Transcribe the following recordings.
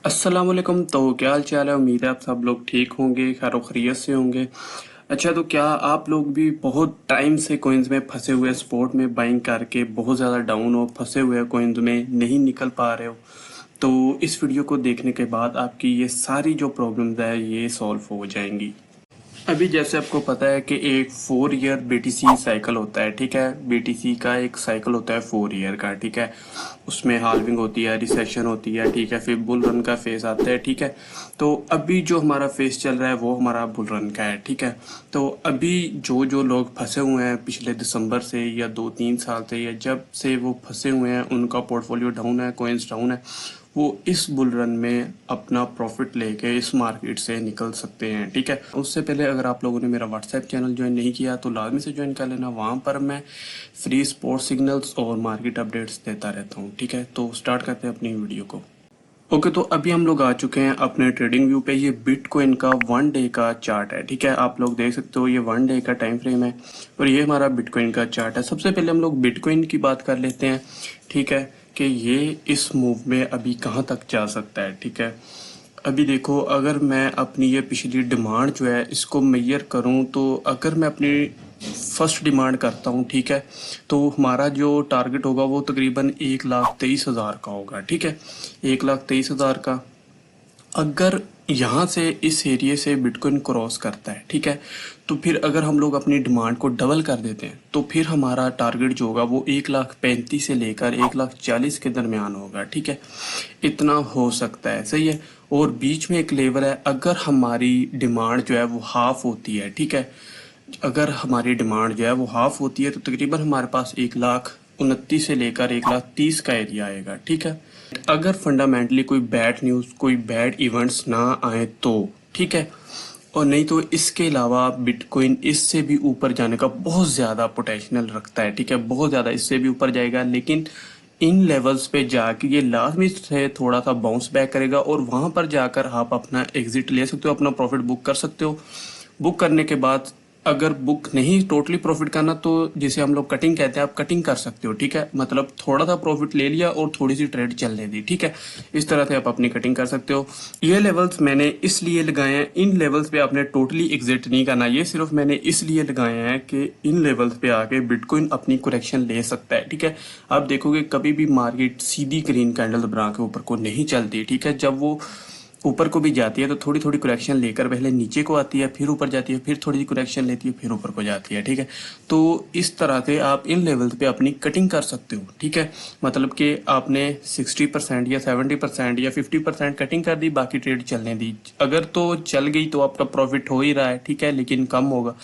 अस्सलाम वालेकुम। तो क्या हाल चाल है? उम्मीद है आप सब लोग ठीक होंगे, खैर खैरियत से होंगे। अच्छा, तो क्या आप लोग भी बहुत टाइम से कोइंस में फंसे हुए, स्पोर्ट में बाइंग करके बहुत ज़्यादा डाउन हो, फंसे हुए कोइंस में नहीं निकल पा रहे हो? तो इस वीडियो को देखने के बाद आपकी ये सारी जो प्रॉब्लम्स है ये सॉल्व हो जाएंगी। अभी जैसे आपको पता है कि एक 4 ईयर बीटीसी साइकिल होता है, ठीक है। बीटीसी का एक साइकिल होता है 4 ईयर का, ठीक है। उसमें हाल्विंग होती है, रिसेशन होती है, ठीक है, फिर बुल रन का फेज आता है, ठीक है। तो अभी जो हमारा फेज चल रहा है वो हमारा बुल रन का है, ठीक है। तो अभी जो जो लोग फंसे हुए हैं पिछले दिसंबर से या 2-3 साल से या जब से वो फंसे हुए हैं, उनका पोर्टफोलियो डाउन है, कोइंस डाउन है, वो इस बुल रन में अपना प्रॉफिट लेके इस मार्केट से निकल सकते हैं, ठीक है। उससे पहले अगर आप लोगों ने मेरा व्हाट्सएप चैनल ज्वाइन नहीं किया तो लाजमी से ज्वाइन कर लेना। वहाँ पर मैं फ्री स्पोर्ट्स सिग्नल्स और मार्केट अपडेट्स देता रहता हूँ, ठीक है। तो स्टार्ट करते हैं अपनी वीडियो को। ओके, तो अभी हम लोग आ चुके हैं अपने ट्रेडिंग व्यू पे। ये बिटकॉइन का 1 डे का चार्ट है, ठीक है। आप लोग देख सकते हो ये 1 डे का टाइम फ्रेम है और ये हमारा बिटकॉइन का चार्ट है। सबसे पहले हम लोग बिटकॉइन की बात कर लेते हैं, ठीक है, कि ये इस मूव में अभी कहाँ तक जा सकता है, ठीक है। अभी देखो, अगर मैं अपनी ये पिछली डिमांड जो है इसको मेजर करूं तो अगर मैं अपनी फर्स्ट डिमांड करता हूं, ठीक है, तो हमारा जो टारगेट होगा वो तकरीबन 1,23,000 का होगा, ठीक है। 1,23,000 का अगर यहाँ से इस एरिया से बिटकॉइन क्रॉस करता है, ठीक है, तो फिर अगर हम लोग अपनी डिमांड को डबल कर देते हैं तो फिर हमारा टारगेट जो होगा वो 1,35,000 से लेकर 1,40,000 के दरमियान होगा, ठीक है। इतना हो सकता है, सही है। और बीच में एक लेवल है, अगर हमारी डिमांड जो है वो हाफ होती है, ठीक है, अगर हमारी डिमांड जो है वो हाफ होती है तो तकरीबन हमारे पास 1,29,000 से लेकर 1,30,000 का एरिया आएगा, ठीक है। अगर फंडामेंटली कोई बैड न्यूज़, कोई बैड इवेंट्स ना आए तो, ठीक है। और नहीं तो इसके अलावा बिटकॉइन इससे भी ऊपर जाने का बहुत ज़्यादा पोटेंशियल रखता है, ठीक है। बहुत ज़्यादा इससे भी ऊपर जाएगा, लेकिन इन लेवल्स पे जाके ये लाजमी से थोड़ा सा बाउंस बैक करेगा और वहाँ पर जाकर आप अपना एग्जिट ले सकते हो, अपना प्रॉफिट बुक कर सकते हो। बुक करने के बाद अगर बुक नहीं टोटली प्रॉफिट करना तो जिसे हम लोग कटिंग कहते हैं, आप कटिंग कर सकते हो, ठीक है। मतलब थोड़ा सा प्रॉफिट ले लिया और थोड़ी सी ट्रेड चलने दी, ठीक है। इस तरह से आप अपनी कटिंग कर सकते हो। ये लेवल्स मैंने इसलिए लगाए हैं, इन लेवल्स पे आपने टोटली एग्जिट नहीं करना, ये सिर्फ मैंने इसलिए लगाए हैं कि इन लेवल्स पे आके बिटकॉइन अपनी करेक्शन ले सकता है, ठीक है। आप देखोगे कभी भी मार्केट सीधी ग्रीन कैंडल बना के ऊपर को नहीं चलती, ठीक है। जब वो ऊपर को भी जाती है तो थोड़ी थोड़ी करेक्शन लेकर पहले नीचे को आती है, फिर ऊपर जाती है, फिर थोड़ी सी करेक्शन लेती है, फिर ऊपर को जाती है, ठीक है। तो इस तरह से आप इन लेवल्स पे अपनी कटिंग कर सकते हो, ठीक है। मतलब कि आपने 60% या 70% या 50% कटिंग कर दी, बाकी ट्रेड चलने दी। अगर तो चल गई तो आपका प्रॉफिट हो ही रहा है, ठीक है, लेकिन कम होगा।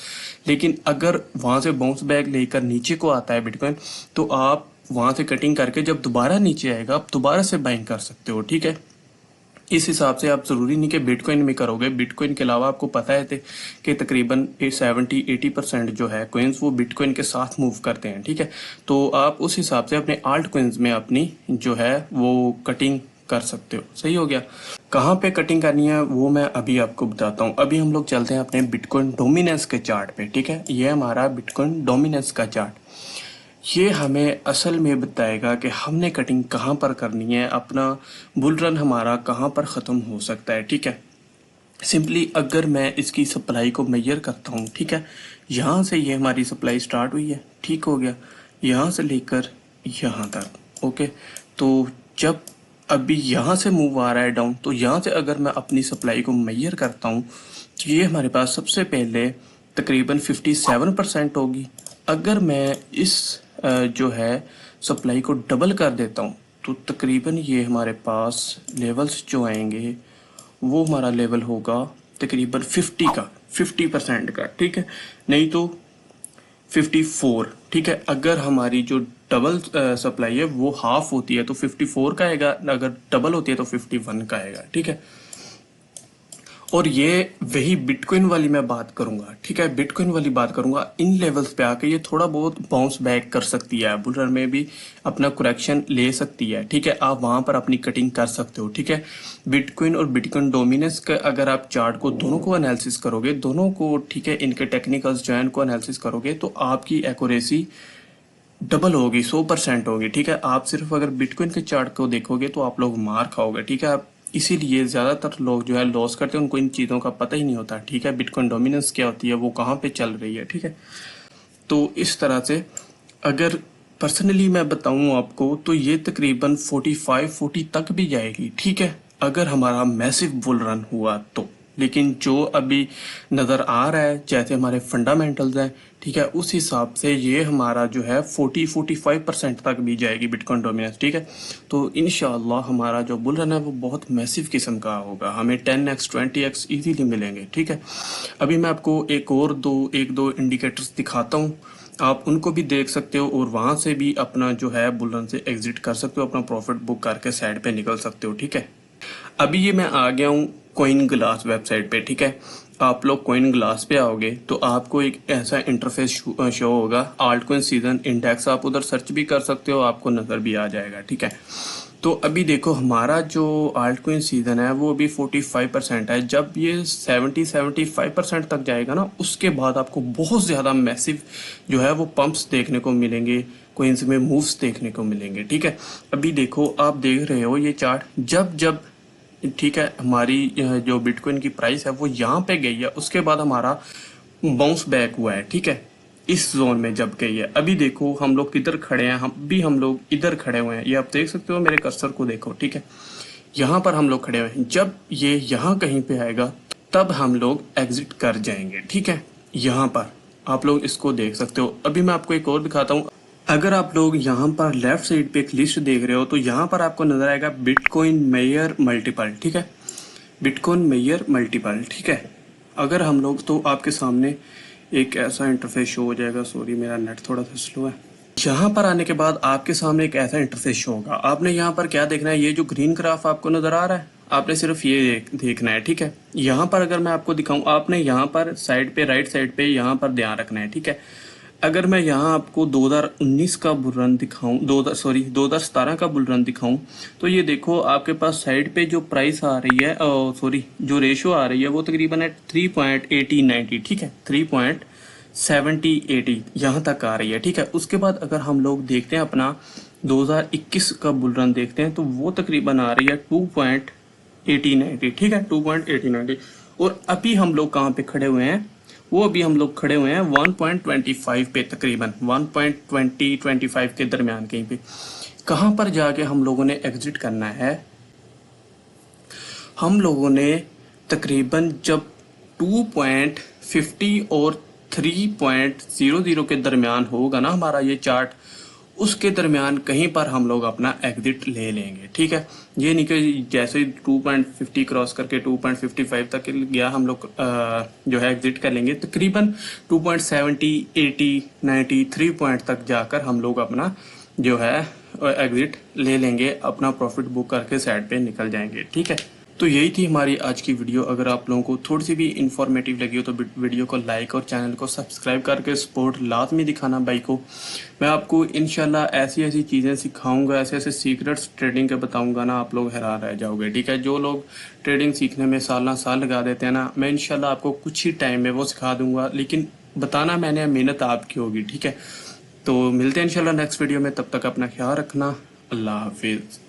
लेकिन अगर वहां से बाउंस बैक लेकर नीचे को आता है बिटकॉइन तो आप वहां से कटिंग करके जब दोबारा नीचे आएगा आप दोबारा से बाइंग कर सकते हो, ठीक है। इस हिसाब से आप ज़रूरी नहीं कि बिटकॉइन में करोगे। बिटकॉइन के अलावा आपको पता है थे कि तकरीबन 70-80% जो है कोइंस वो बिटकॉइन के साथ मूव करते हैं, ठीक है। तो आप उस हिसाब से अपने आल्ट कोइंस में अपनी जो है वो कटिंग कर सकते हो। सही हो गया। कहाँ पे कटिंग करनी है वो मैं अभी आपको बताता हूँ। अभी हम लोग चलते हैं अपने बिटकॉइन डोमिनेंस के चार्ट पे, ठीक है। ये हमारा बिटकॉइन डोमिनेंस का चार्ट, ये हमें असल में बताएगा कि हमने कटिंग कहाँ पर करनी है, अपना बुल रन हमारा कहाँ पर ख़त्म हो सकता है, ठीक है। सिंपली अगर मैं इसकी सप्लाई को मेजर करता हूँ, ठीक है, यहाँ से ये हमारी सप्लाई स्टार्ट हुई है, ठीक हो गया, यहाँ से लेकर यहाँ तक, ओके। तो जब अभी यहाँ से मूव आ रहा है डाउन तो यहाँ से अगर मैं अपनी सप्लाई को मेजर करता हूँ तो ये हमारे पास सबसे पहले तकरीबन 57% होगी। अगर मैं इस जो है सप्लाई को डबल कर देता हूँ तो तकरीबन ये हमारे पास लेवल्स जो आएंगे वो हमारा लेवल होगा तकरीबन 50% का, ठीक है। नहीं तो 54, ठीक है। अगर हमारी जो डबल सप्लाई है वो हाफ होती है तो 54 का आएगा, अगर डबल होती है तो 51 का आएगा, ठीक है। और ये वही बिटकॉइन वाली मैं बात करूंगा, ठीक है, बिटकॉइन वाली बात करूंगा। इन लेवल्स पे आके ये थोड़ा बहुत बाउंस बैक कर सकती है, बुल रन में भी अपना करेक्शन ले सकती है, ठीक है। आप वहां पर अपनी कटिंग कर सकते हो, ठीक है। बिटकॉइन और बिटकॉइन डोमिनेंस का अगर आप चार्ट को दोनों को एनालिसिस करोगे, दोनों को, ठीक है, इनके टेक्निकल्स जो है इनको एनालिसिस करोगे तो आपकी एक्यूरेसी डबल होगी, 100% होगी, ठीक है। आप सिर्फ अगर बिटकॉइन के चार्ट को देखोगे तो आप लोग मार खाओगे, ठीक है। आप इसीलिए ज़्यादातर लोग जो है लॉस करते हैं, उनको इन चीज़ों का पता ही नहीं होता। ठीक है, बिटकॉइन डोमिनेंस क्या होती है, वो कहाँ पे चल रही है। ठीक है, तो इस तरह से अगर पर्सनली मैं बताऊं आपको तो ये तकरीबन 45-40 तक भी जाएगी। ठीक है, अगर हमारा मैसिव बुल रन हुआ तो। लेकिन जो अभी नज़र आ रहा है जैसे हमारे फंडामेंटल्स हैं, ठीक है, उस हिसाब से ये हमारा जो है 40-45% तक भी जाएगी बिटकॉइन डोमिनेंस। ठीक है, तो इंशाल्लाह हमारा जो बुल रन है वो बहुत मैसिव किस्म का होगा, हमें 10x 20x इजीली मिलेंगे। ठीक है, अभी मैं आपको एक दो इंडिकेटर्स दिखाता हूँ, आप उनको भी देख सकते हो और वहां से भी अपना जो है बुल रन से एग्जिट कर सकते हो, अपना प्रॉफिट बुक करके साइड पे निकल सकते हो। ठीक है, अभी ये मैं आ गया हूँ कॉइन ग्लास वेबसाइट पे। ठीक है, आप लोग कॉइन ग्लास पे आओगे तो आपको एक ऐसा इंटरफेस शो होगा, आल्ट कॉइन सीजन इंडेक्स। आप उधर सर्च भी कर सकते हो, आपको नज़र भी आ जाएगा। ठीक है, तो अभी देखो हमारा जो आल्ट कॉइन सीजन है वो अभी 45% है। जब ये 70-75% तक जाएगा ना, उसके बाद आपको बहुत ज़्यादा मैसिव जो है वो पंप्स देखने को मिलेंगे, कोइंस में मूव्स देखने को मिलेंगे। ठीक है, अभी देखो आप देख रहे हो ये चार्ट, जब जब ठीक है हमारी जो बिटकॉइन की प्राइस है वो यहाँ पे गई है, उसके बाद हमारा बाउंस बैक हुआ है। ठीक है, इस जोन में जब गई है। अभी देखो हम लोग किधर खड़े हैं, हम लोग इधर खड़े हुए हैं, ये आप देख सकते हो, मेरे कर्सर को देखो। ठीक है, यहाँ पर हम लोग खड़े हुए हैं, जब ये यहाँ कहीं पे आएगा तब हम लोग एग्जिट कर जाएंगे। ठीक है, यहाँ पर आप लोग इसको देख सकते हो। अभी मैं आपको एक और दिखाता हूँ, अगर आप लोग यहाँ पर लेफ्ट साइड पे एक लिस्ट देख रहे हो तो यहाँ पर आपको नजर आएगा बिटकॉइन मेयर मल्टीपल। ठीक है, बिटकॉइन मेयर मल्टीपल। ठीक है, अगर हम लोग तो आपके सामने एक ऐसा इंटरफेस शो हो जाएगा। सॉरी मेरा नेट थोड़ा सा स्लो है। यहाँ पर आने के बाद आपके सामने एक ऐसा इंटरफेस शो होगा। आपने यहाँ पर क्या देखना है, ये जो ग्रीन ग्राफ आपको नजर आ रहा है, आपने सिर्फ ये देखना है। ठीक है, यहाँ पर अगर मैं आपको दिखाऊं, आपने यहाँ पर साइड पे राइट साइड पे यहाँ पर ध्यान रखना है। ठीक है, अगर मैं यहाँ आपको 2019 का बुल रन दिखाऊं, 2017 का बुल रन दिखाऊं, तो ये देखो आपके पास साइड पे जो प्राइस आ रही है, जो रेशो आ रही है वो तकरीबन है 3.8090। ठीक है, 3.7080 यहाँ तक आ रही है। ठीक है, उसके बाद अगर हम लोग देखते हैं अपना 2021 का बुल रन देखते हैं तो वो तकरीबन आ रही है 2.8090। ठीक है, 2.8090। और अभी हम लोग कहाँ पे खड़े हुए हैं, वो अभी हम लोग खड़े हुए हैं 1.25 पे, तकरीबन 1.20-25 के दरमियान कहीं पे। कहाँ पर जाके हम लोगों ने एग्जिट करना है, हम लोगों ने तकरीबन जब 2.50 और 3.00 के दरमियान होगा ना हमारा ये चार्ट, उसके दरमियान कहीं पर हम लोग अपना एग्जिट ले लेंगे। ठीक है, ये नहीं कि जैसे 2.50 क्रॉस करके 2.55 तक गया हम लोग जो है एग्जिट कर लेंगे। तकरीबन 2.70, 80, 90, 3 पॉइंट तक जाकर हम लोग अपना जो है एग्जिट ले लेंगे, अपना प्रॉफिट बुक करके साइड पे निकल जाएंगे। ठीक है, तो यही थी हमारी आज की वीडियो। अगर आप लोगों को थोड़ी सी भी इंफॉर्मेटिव लगी हो तो वीडियो को लाइक और चैनल को सब्सक्राइब करके सपोर्ट लाजमी दिखाना भाई को। मैं आपको इंशाल्लाह ऐसी ऐसी चीज़ें सिखाऊंगा, ऐसे ऐसे सीक्रेट्स ट्रेडिंग के बताऊंगा ना, आप लोग हैरान रह जाओगे। ठीक है, जो लोग ट्रेडिंग सीखने में साल ना साल लगा देते हैं ना, मैं इंशाल्लाह आपको कुछ ही टाइम में वो सिखा दूंगा, लेकिन बताना मैंने, मेहनत आपकी होगी। ठीक है, तो मिलते हैं इंशाल्लाह नेक्स्ट वीडियो में, तब तक अपना ख्याल रखना। अल्लाह हाफिज़।